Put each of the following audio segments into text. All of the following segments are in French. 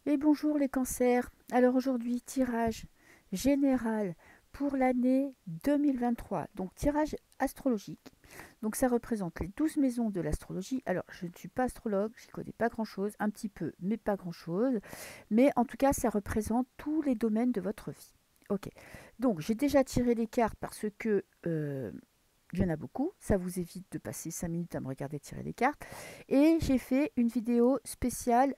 Et bonjour les cancers. Alors aujourd'hui, tirage général pour l'année 2023. Donc tirage astrologique. Donc ça représente les 12 maisons de l'astrologie. Alors je ne suis pas astrologue, je ne connais pas grand-chose, un petit peu, mais pas grand-chose. Mais en tout cas, ça représente tous les domaines de votre vie. Ok. Donc j'ai déjà tiré les cartes parce que il y en a beaucoup. Ça vous évite de passer 5 minutes à me regarder tirer les cartes. Et j'ai fait une vidéo spéciale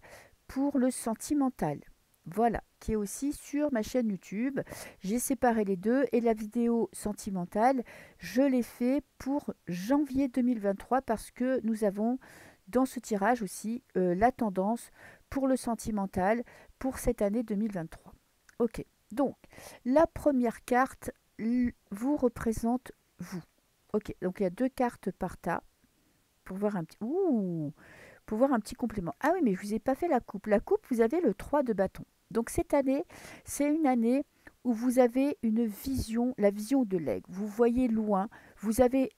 pour le sentimental. Voilà, qui est aussi sur ma chaîne YouTube. J'ai séparé les deux et la vidéo sentimentale, je l'ai fait pour janvier 2023 parce que nous avons dans ce tirage aussi la tendance pour le sentimental pour cette année 2023. Ok, donc la première carte vous représente vous. Ok, donc il y a deux cartes par tas pour voir un petit... Ouh, pour voir un petit complément. Ah oui, mais je ne vous ai pas fait la coupe. La coupe, vous avez le 3 de bâton. Donc cette année, c'est une année où vous avez une vision, la vision de l'aigle. Vous voyez loin, vous avez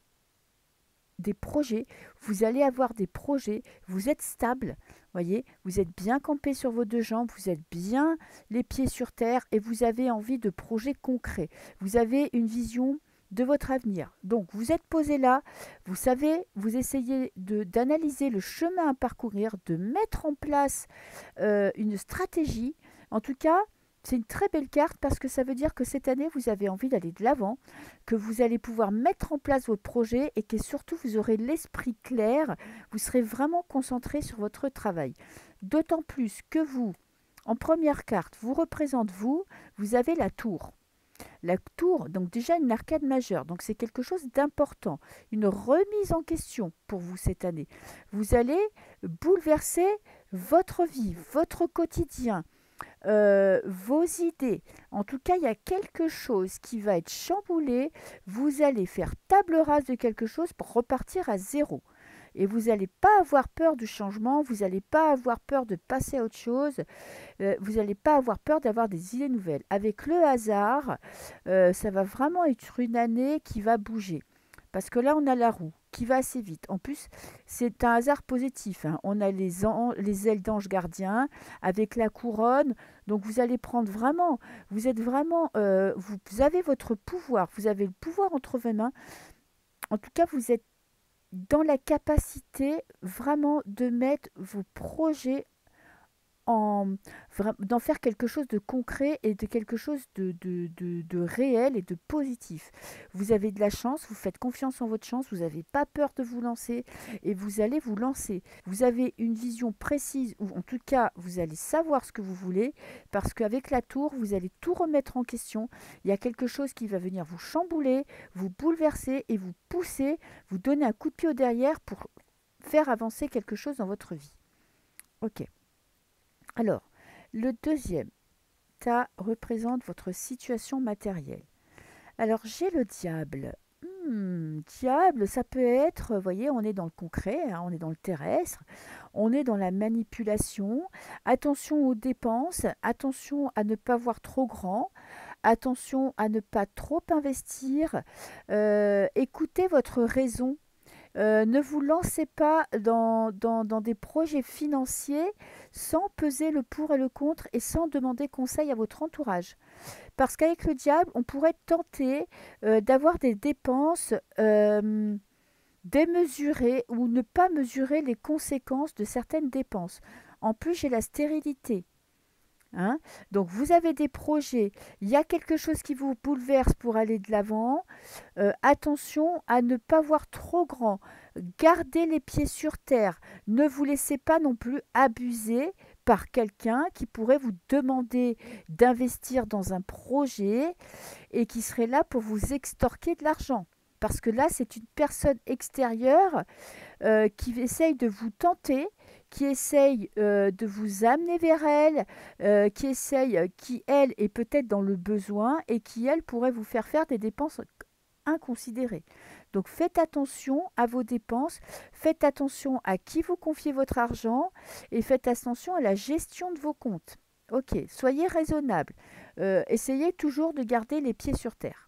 des projets, vous allez avoir des projets, vous êtes stable, voyez, vous êtes bien campé sur vos deux jambes, vous êtes bien les pieds sur terre et vous avez envie de projets concrets. Vous avez une vision de votre avenir. Donc vous êtes posé là, vous savez, vous essayez d'analyser le chemin à parcourir, de mettre en place une stratégie. En tout cas, c'est une très belle carte parce que ça veut dire que cette année, vous avez envie d'aller de l'avant, que vous allez pouvoir mettre en place votre projet et que surtout, vous aurez l'esprit clair, vous serez vraiment concentré sur votre travail. D'autant plus que vous, en première carte, vous représente vous, vous avez la tour. La tour, donc déjà une arcade majeure, donc c'est quelque chose d'important, une remise en question pour vous cette année. Vous allez bouleverser votre vie, votre quotidien, vos idées. En tout cas, il y a quelque chose qui va être chamboulé. Vous allez faire table rase de quelque chose pour repartir à zéro. Et vous n'allez pas avoir peur du changement, vous n'allez pas avoir peur de passer à autre chose, vous n'allez pas avoir peur d'avoir des idées nouvelles. Avec le hasard, ça va vraiment être une année qui va bouger. Parce que là, on a la roue qui va assez vite. En plus, c'est un hasard positif, hein. On a les ailes d'ange gardien avec la couronne. Donc, vous allez prendre vraiment, vous êtes vraiment, vous avez votre pouvoir. Vous avez le pouvoir entre vos mains. En tout cas, vous êtes dans la capacité vraiment de mettre vos projets en, d'en faire quelque chose de concret et de quelque chose de réel et de positif. Vous avez de la chance, vous faites confiance en votre chance, vous n'avez pas peur de vous lancer et vous allez vous lancer. Vous avez une vision précise, ou en tout cas, vous allez savoir ce que vous voulez, parce qu'avec la tour, vous allez tout remettre en question. Il y a quelque chose qui va venir vous chambouler, vous bouleverser et vous pousser, vous donner un coup de pied au derrière pour faire avancer quelque chose dans votre vie. Ok. Alors, le deuxième tas représente votre situation matérielle. Alors, j'ai le diable. Diable, ça peut être, vous voyez, on est dans le concret, hein, on est dans le terrestre, on est dans la manipulation. Attention aux dépenses, attention à ne pas voir trop grand, attention à ne pas trop investir. Écoutez votre raison. Ne vous lancez pas dans des projets financiers sans peser le pour et le contre et sans demander conseil à votre entourage. Parce qu'avec le diable, on pourrait tenter d'avoir des dépenses démesurées ou ne pas mesurer les conséquences de certaines dépenses. En plus, j'ai la stérilité. Hein. Donc vous avez des projets, il y a quelque chose qui vous bouleverse pour aller de l'avant. Attention à ne pas voir trop grand. Gardez les pieds sur terre. Ne vous laissez pas non plus abuser par quelqu'un qui pourrait vous demander d'investir dans un projet et qui serait là pour vous extorquer de l'argent. Parce que là, c'est une personne extérieure qui essaye de vous tenter, qui essaye de vous amener vers elle, qui essaye, qui elle est peut-être dans le besoin et qui elle pourrait vous faire des dépenses inconsidérées. Donc faites attention à vos dépenses, faites attention à qui vous confiez votre argent et faites attention à la gestion de vos comptes. Ok, soyez raisonnable. Essayez toujours de garder les pieds sur terre.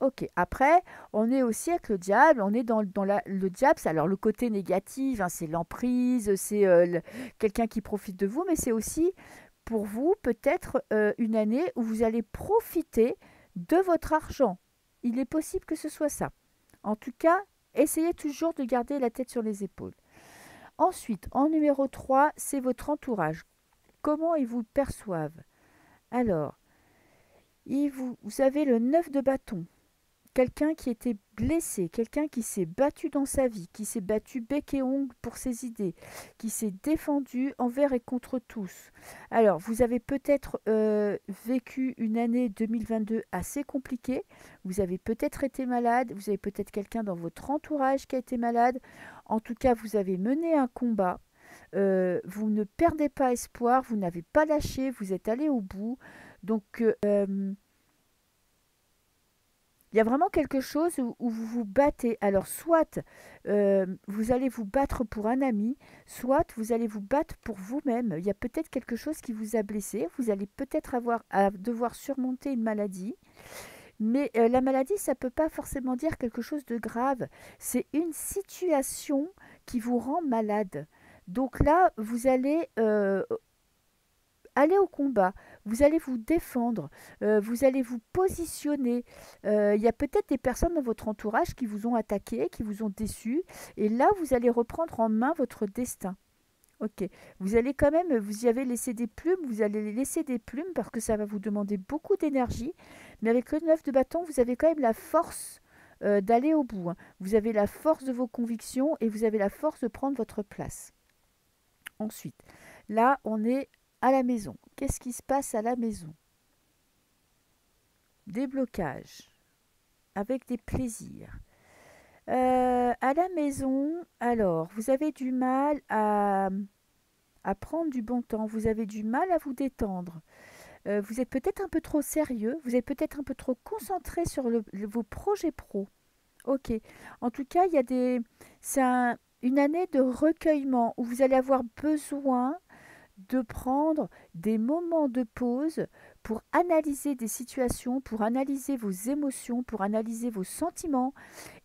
Ok, après, on est aussi avec le diable, on est le diable, c'est alors le côté négatif, hein, c'est l'emprise, c'est quelqu'un qui profite de vous, mais c'est aussi pour vous peut-être une année où vous allez profiter de votre argent. Il est possible que ce soit ça. En tout cas, essayez toujours de garder la tête sur les épaules. Ensuite, en numéro 3, c'est votre entourage. Comment ils vous perçoivent? Alors, vous avez le 9 de bâton. Quelqu'un qui était blessé, quelqu'un qui s'est battu dans sa vie, qui s'est battu bec et ongle pour ses idées, qui s'est défendu envers et contre tous. Alors, vous avez peut-être vécu une année 2022 assez compliquée, vous avez peut-être été malade, vous avez peut-être quelqu'un dans votre entourage qui a été malade. En tout cas, vous avez mené un combat. Vous ne perdez pas espoir, vous n'avez pas lâché, vous êtes allé au bout. Donc, il y a vraiment quelque chose où vous vous battez. Alors, soit vous allez vous battre pour un ami, soit vous allez vous battre pour vous-même. Il y a peut-être quelque chose qui vous a blessé. Vous allez peut-être avoir à devoir surmonter une maladie. Mais la maladie, ça ne peut pas forcément dire quelque chose de grave. C'est une situation qui vous rend malade. Donc là, vous allez aller au combat, vous allez vous défendre, vous allez vous positionner. Il y a peut-être des personnes dans votre entourage qui vous ont attaqué, qui vous ont déçu, et là, vous allez reprendre en main votre destin. Ok, vous allez quand même, vous y avez laissé des plumes, vous allez les laisser des plumes parce que ça va vous demander beaucoup d'énergie, mais avec le 9 de bâton, vous avez quand même la force d'aller au bout, hein. Vous avez la force de vos convictions et vous avez la force de prendre votre place. Ensuite, là, on est à la maison. Qu'est-ce qui se passe à la maison? Des blocages, avec des plaisirs. À la maison, alors, vous avez du mal à prendre du bon temps, vous avez du mal à vous détendre. Vous êtes peut-être un peu trop sérieux, vous êtes peut-être un peu trop concentré sur vos projets pro. Ok. En tout cas, c'est une année de recueillement où vous allez avoir besoin de prendre des moments de pause pour analyser des situations, pour analyser vos émotions, pour analyser vos sentiments.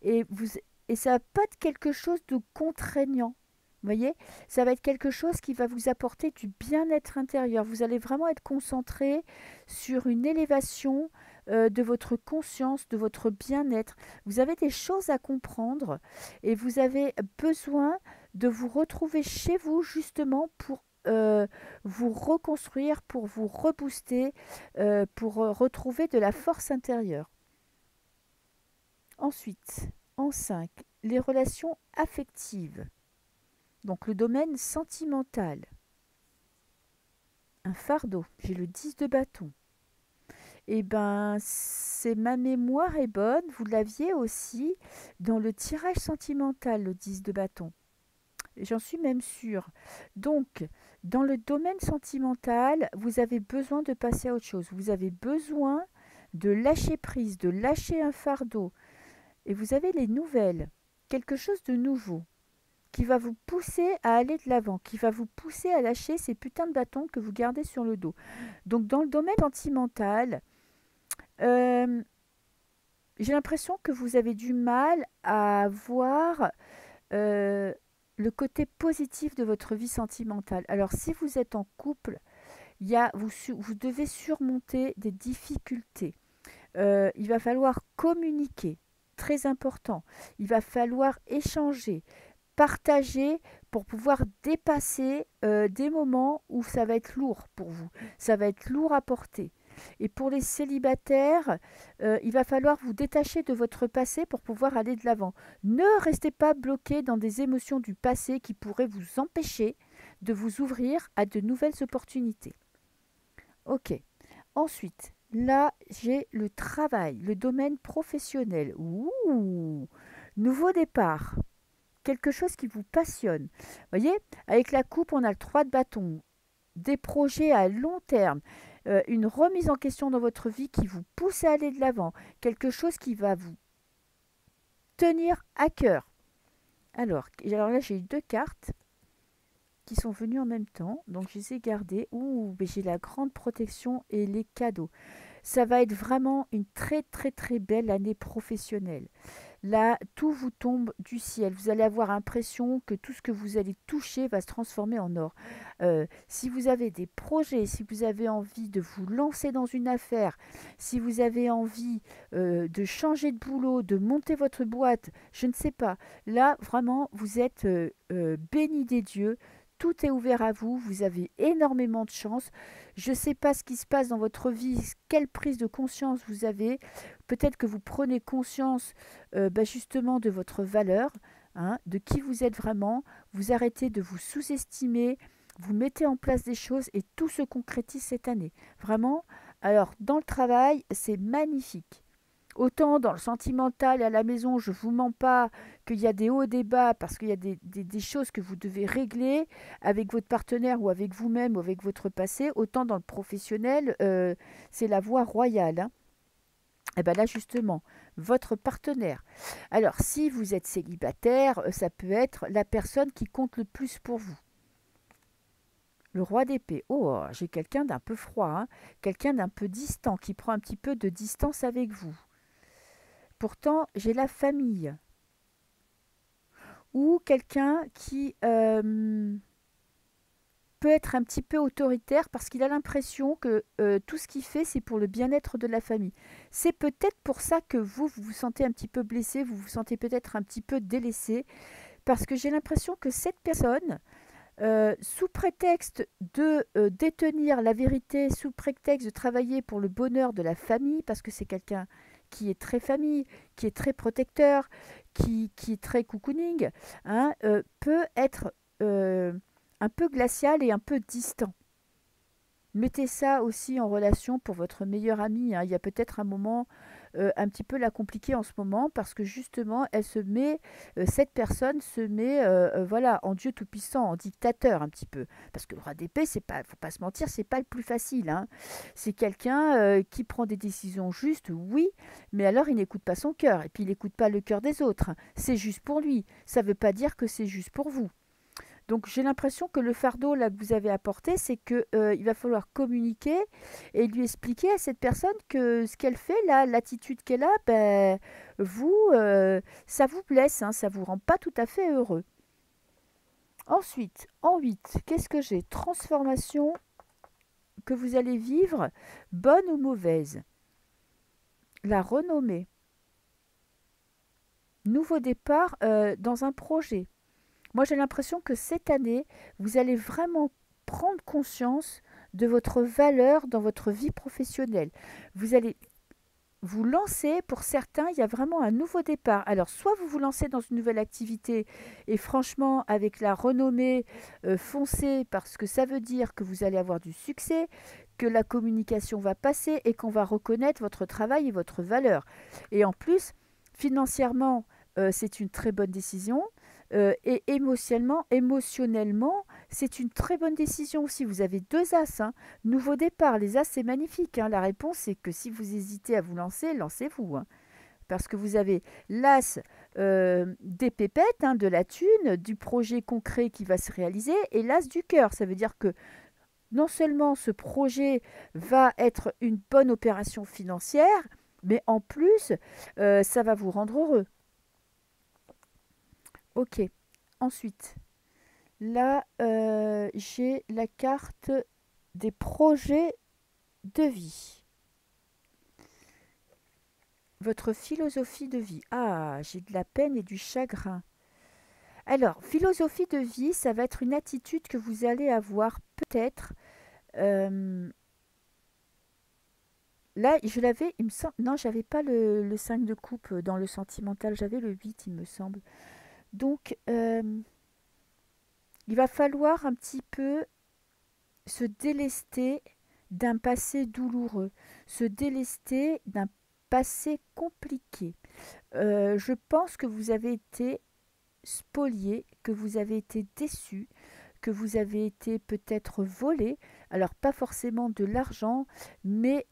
Et, vous, et ça va pas être quelque chose de contraignant. Vous voyez, ça va être quelque chose qui va vous apporter du bien-être intérieur. Vous allez vraiment être concentré sur une élévation de votre conscience, de votre bien-être. Vous avez des choses à comprendre et vous avez besoin de vous retrouver chez vous justement pour vous reconstruire, pour vous rebooster, pour retrouver de la force intérieure. Ensuite, en 5, les relations affectives. Donc le domaine sentimental. Un fardeau, j'ai le 10 de bâton. Eh ben, c'est ma mémoire est bonne, vous l'aviez aussi dans le tirage sentimental, le 10 de bâton. J'en suis même sûre. Donc, dans le domaine sentimental, vous avez besoin de passer à autre chose. Vous avez besoin de lâcher prise, de lâcher un fardeau. Et vous avez les nouvelles, quelque chose de nouveau, qui va vous pousser à aller de l'avant, qui va vous pousser à lâcher ces putains de bâtons que vous gardez sur le dos. Donc, dans le domaine sentimental, euh, j'ai l'impression que vous avez du mal à voir euh, le côté positif de votre vie sentimentale. Alors, si vous êtes en couple, vous devez surmonter des difficultés. Il va falloir communiquer, très important. Il va falloir échanger, partager pour pouvoir dépasser des moments où ça va être lourd pour vous. Ça va être lourd à porter. Et pour les célibataires, il va falloir vous détacher de votre passé pour pouvoir aller de l'avant. Ne restez pas bloqué dans des émotions du passé qui pourraient vous empêcher de vous ouvrir à de nouvelles opportunités. Ok. Ensuite, là, j'ai le travail, le domaine professionnel. Ouh, nouveau départ. Quelque chose qui vous passionne. Vous voyez, avec la coupe, on a le 3 de bâton. Des projets à long terme. Une remise en question dans votre vie qui vous pousse à aller de l'avant. Quelque chose qui va vous tenir à cœur. Alors là, j'ai eu 2 cartes qui sont venues en même temps. Donc, je les ai gardées. Ouh, mais j'ai la grande protection et les cadeaux. Ça va être vraiment une très très très belle année professionnelle. Là, tout vous tombe du ciel. Vous allez avoir l'impression que tout ce que vous allez toucher va se transformer en or. Si vous avez des projets, si vous avez envie de vous lancer dans une affaire, si vous avez envie de changer de boulot, de monter votre boîte, je ne sais pas. Là, vraiment, vous êtes béni des dieux. Tout est ouvert à vous, vous avez énormément de chance. Je ne sais pas ce qui se passe dans votre vie, quelle prise de conscience vous avez. Peut-être que vous prenez conscience justement de votre valeur, hein, de qui vous êtes vraiment. Vous arrêtez de vous sous-estimer, vous mettez en place des choses et tout se concrétise cette année. Vraiment, alors dans le travail, c'est magnifique. Autant dans le sentimental et à la maison, je ne vous mens pas qu'il y a des hauts et des bas parce qu'il y a des choses que vous devez régler avec votre partenaire ou avec vous-même ou avec votre passé. Autant dans le professionnel, c'est la voie royale, hein. Et bien là, justement, votre partenaire. Alors, si vous êtes célibataire, ça peut être la personne qui compte le plus pour vous. Le roi d'épée. Oh, j'ai quelqu'un d'un peu froid, hein, quelqu'un d'un peu distant, qui prend un petit peu de distance avec vous. Pourtant, j'ai la famille. Ou quelqu'un qui peut être un petit peu autoritaire parce qu'il a l'impression que tout ce qu'il fait, c'est pour le bien-être de la famille. C'est peut-être pour ça que vous vous sentez un petit peu blessé, vous vous sentez peut-être un petit peu délaissé, parce que j'ai l'impression que cette personne, sous prétexte de détenir la vérité, sous prétexte de travailler pour le bonheur de la famille, parce que c'est quelqu'un qui est très famille, qui est très protecteur, qui est très cocooning, hein, peut être un peu glacial et un peu distant. Mettez ça aussi en relation pour votre meilleure amie, hein. Il y a peut-être un moment un petit peu la compliquer en ce moment parce que justement, elle se met, cette personne se met, voilà, en Dieu tout-puissant, en dictateur un petit peu. Parce que le roi d'épée, c'est pas, faut pas se mentir, c'est pas le plus facile, hein. C'est quelqu'un qui prend des décisions justes, oui, mais alors il n'écoute pas son cœur et puis il n'écoute pas le cœur des autres. C'est juste pour lui. Ça ne veut pas dire que c'est juste pour vous. Donc j'ai l'impression que le fardeau là que vous avez apporté, c'est que il va falloir communiquer et lui expliquer à cette personne que ce qu'elle fait là, l'attitude qu'elle a, ben vous, ça vous blesse, hein, ça vous rend pas tout à fait heureux. Ensuite, en 8, qu'est-ce que j'ai? Transformation que vous allez vivre, bonne ou mauvaise. La renommée. Nouveau départ dans un projet. Moi, j'ai l'impression que cette année, vous allez vraiment prendre conscience de votre valeur dans votre vie professionnelle. Vous allez vous lancer, pour certains, il y a vraiment un nouveau départ. Alors, soit vous vous lancez dans une nouvelle activité et franchement, avec la renommée, foncez parce que ça veut dire que vous allez avoir du succès, que la communication va passer et qu'on va reconnaître votre travail et votre valeur. Et en plus, financièrement, c'est une très bonne décision. Et émotionnellement, c'est une très bonne décision aussi. Vous avez deux as, hein. Nouveau départ, les as, c'est magnifique, hein. La réponse, c'est que si vous hésitez à vous lancer, lancez-vous, hein. Parce que vous avez l'as des pépettes, hein, de la thune, du projet concret qui va se réaliser, et l'as du cœur. Ça veut dire que non seulement ce projet va être une bonne opération financière, mais en plus, ça va vous rendre heureux. Ok. Ensuite, là, j'ai la carte des projets de vie. Votre philosophie de vie. Ah, j'ai de la peine et du chagrin. Alors, philosophie de vie, ça va être une attitude que vous allez avoir peut-être. euh, Là, je l'avais, il me semble. Non, j'avais pas le 5 de coupe dans le sentimental, j'avais le 8, il me semble. Donc, il va falloir un petit peu se délester d'un passé douloureux, se délester d'un passé compliqué. Je pense que vous avez été spolié, que vous avez été déçu, que vous avez été peut-être volé. Alors pas forcément de l'argent, mais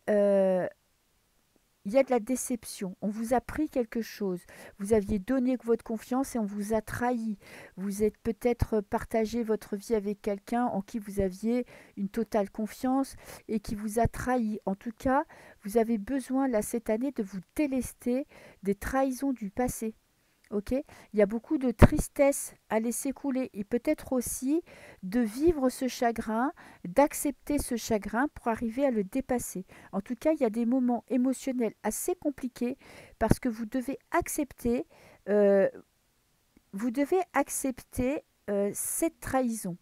il y a de la déception. On vous a pris quelque chose. Vous aviez donné votre confiance et on vous a trahi. Vous êtes peut-être partagé votre vie avec quelqu'un en qui vous aviez une totale confiance et qui vous a trahi. En tout cas, vous avez besoin là cette année de vous délester des trahisons du passé. Ok, il y a beaucoup de tristesse à laisser couler et peut-être aussi de vivre ce chagrin, d'accepter ce chagrin pour arriver à le dépasser. En tout cas, il y a des moments émotionnels assez compliqués parce que euh, vous devez accepter cette trahison.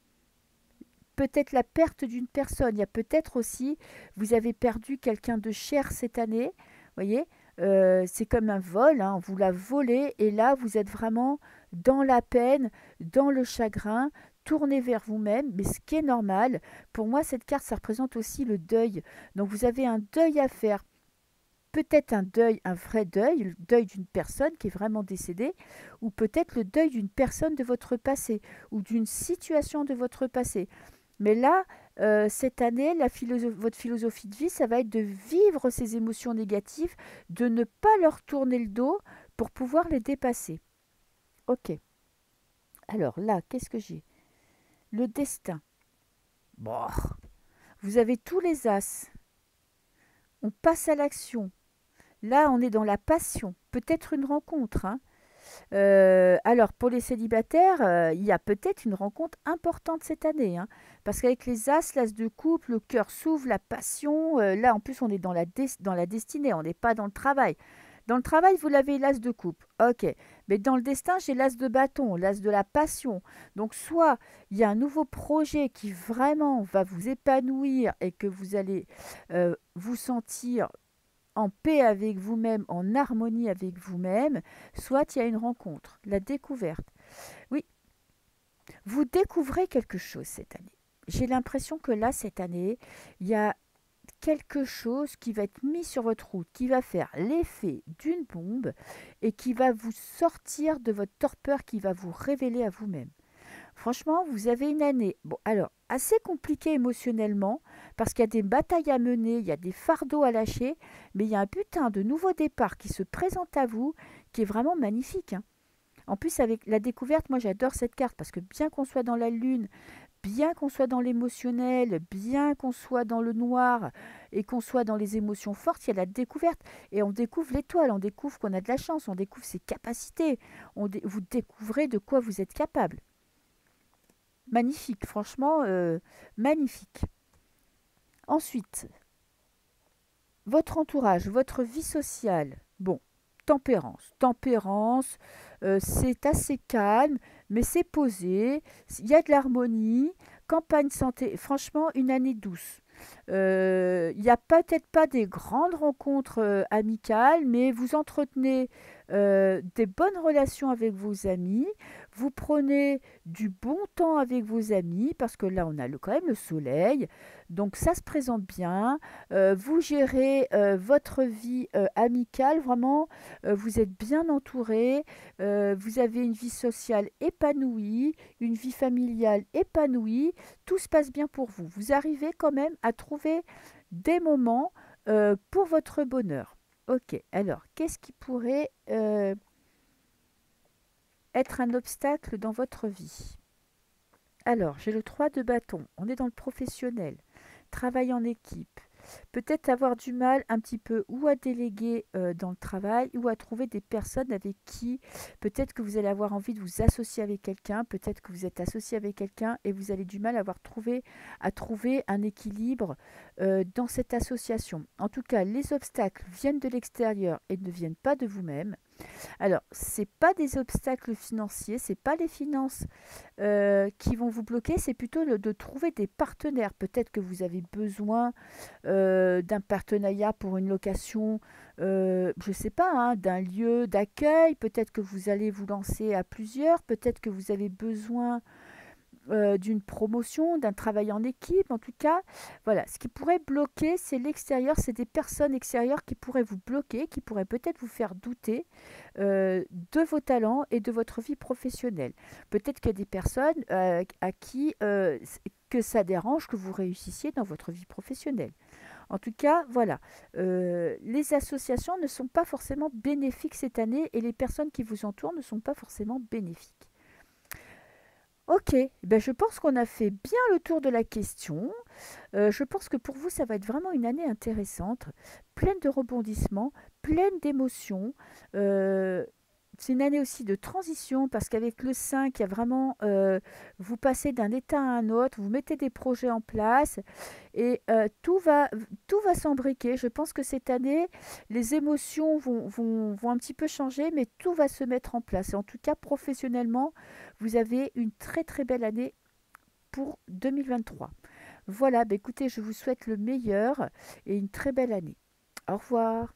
Peut-être la perte d'une personne. Il y a peut-être aussi, vous avez perdu quelqu'un de cher cette année. Voyez, c'est comme un vol, hein, on vous l'a volé et là, vous êtes vraiment dans la peine, dans le chagrin, tourné vers vous-même. Mais ce qui est normal, pour moi, cette carte, ça représente aussi le deuil. Donc, vous avez un deuil à faire. Peut-être un deuil, un vrai deuil, le deuil d'une personne qui est vraiment décédée, ou peut-être le deuil d'une personne de votre passé, ou d'une situation de votre passé. Mais là, cette année, votre philosophie de vie, ça va être de vivre ces émotions négatives, de ne pas leur tourner le dos pour pouvoir les dépasser. Ok. Alors là, qu'est-ce que j'ai? Le destin. Bon. Vous avez tous les as. On passe à l'action. Là, on est dans la passion. Peut-être une rencontre, hein. Alors, pour les célibataires, il y a peut-être une rencontre importante cette année, hein, parce qu'avec les as, l'as de coupe, le cœur s'ouvre, la passion. Là, en plus, on est dans la destinée, on n'est pas dans le travail. Dans le travail, vous l'avez l'as de coupe, ok. Mais dans le destin, j'ai l'as de bâton, l'as de la passion. Donc, soit il y a un nouveau projet qui vraiment va vous épanouir et que vous allez vous sentir en paix avec vous-même, en harmonie avec vous-même, soit il y a une rencontre, la découverte. Oui, vous découvrez quelque chose cette année. J'ai l'impression que là, cette année, il y a quelque chose qui va être mis sur votre route, qui va faire l'effet d'une bombe et qui va vous sortir de votre torpeur, qui va vous révéler à vous-même. Franchement, vous avez une année, bon, alors, assez compliquée émotionnellement, parce qu'il y a des batailles à mener, il y a des fardeaux à lâcher, mais il y a un putain de nouveau départ qui se présente à vous, qui est vraiment magnifique, hein. En plus, avec la découverte, moi j'adore cette carte, parce que bien qu'on soit dans la lune, bien qu'on soit dans l'émotionnel, bien qu'on soit dans le noir, et qu'on soit dans les émotions fortes, il y a la découverte. Et on découvre l'étoile, on découvre qu'on a de la chance, on découvre ses capacités, vous découvrez de quoi vous êtes capable. Magnifique, franchement, magnifique. Ensuite, votre entourage, votre vie sociale. Bon, tempérance. Tempérance, c'est assez calme, mais c'est posé. Il y a de l'harmonie. Campagne santé, franchement, une année douce. Il n'y a peut-être pas des grandes rencontres amicales, mais vous entretenez des bonnes relations avec vos amis. Vous prenez du bon temps avec vos amis, parce que là, on a quand même le soleil. Donc, ça se présente bien. Vous gérez votre vie amicale. Vraiment, vous êtes bien entouré. Vous avez une vie sociale épanouie, une vie familiale épanouie. Tout se passe bien pour vous. Vous arrivez quand même à trouver des moments pour votre bonheur. Ok, alors, qu'est-ce qui pourrait être un obstacle dans votre vie? Alors, j'ai le 3 de bâton. On est dans le professionnel. Travail en équipe. Peut-être avoir du mal un petit peu ou à déléguer dans le travail ou à trouver des personnes avec qui peut-être que vous allez avoir envie de vous associer avec quelqu'un, peut-être que vous êtes associé avec quelqu'un et vous allez du mal à trouver un équilibre dans cette association. En tout cas, les obstacles viennent de l'extérieur et ne viennent pas de vous-même. Alors, c'est pas des obstacles financiers, c'est pas les finances qui vont vous bloquer, c'est plutôt de trouver des partenaires. Peut-être que vous avez besoin d'un partenariat pour une location, je ne sais pas, hein, d'un lieu d'accueil. Peut-être que vous allez vous lancer à plusieurs. Peut-être que vous avez besoin d'une promotion, d'un travail en équipe. En tout cas, voilà, ce qui pourrait bloquer, c'est l'extérieur, c'est des personnes extérieures qui pourraient vous bloquer, qui pourraient peut-être vous faire douter de vos talents et de votre vie professionnelle. Peut-être qu'il y a des personnes à qui que ça dérange que vous réussissiez dans votre vie professionnelle. En tout cas, voilà. Les associations ne sont pas forcément bénéfiques cette année et les personnes qui vous entourent ne sont pas forcément bénéfiques. Ok, ben je pense qu'on a fait bien le tour de la question. Je pense que pour vous, ça va être vraiment une année intéressante, pleine de rebondissements, pleine d'émotions. Euh, c'est une année aussi de transition parce qu'avec le 5, il y a vraiment, vous passez d'un état à un autre, vous mettez des projets en place et tout va s'embriquer. Je pense que cette année, les émotions vont un petit peu changer, mais tout va se mettre en place. Et en tout cas, professionnellement, vous avez une très très belle année pour 2023. Voilà, bah écoutez, je vous souhaite le meilleur et une très belle année. Au revoir.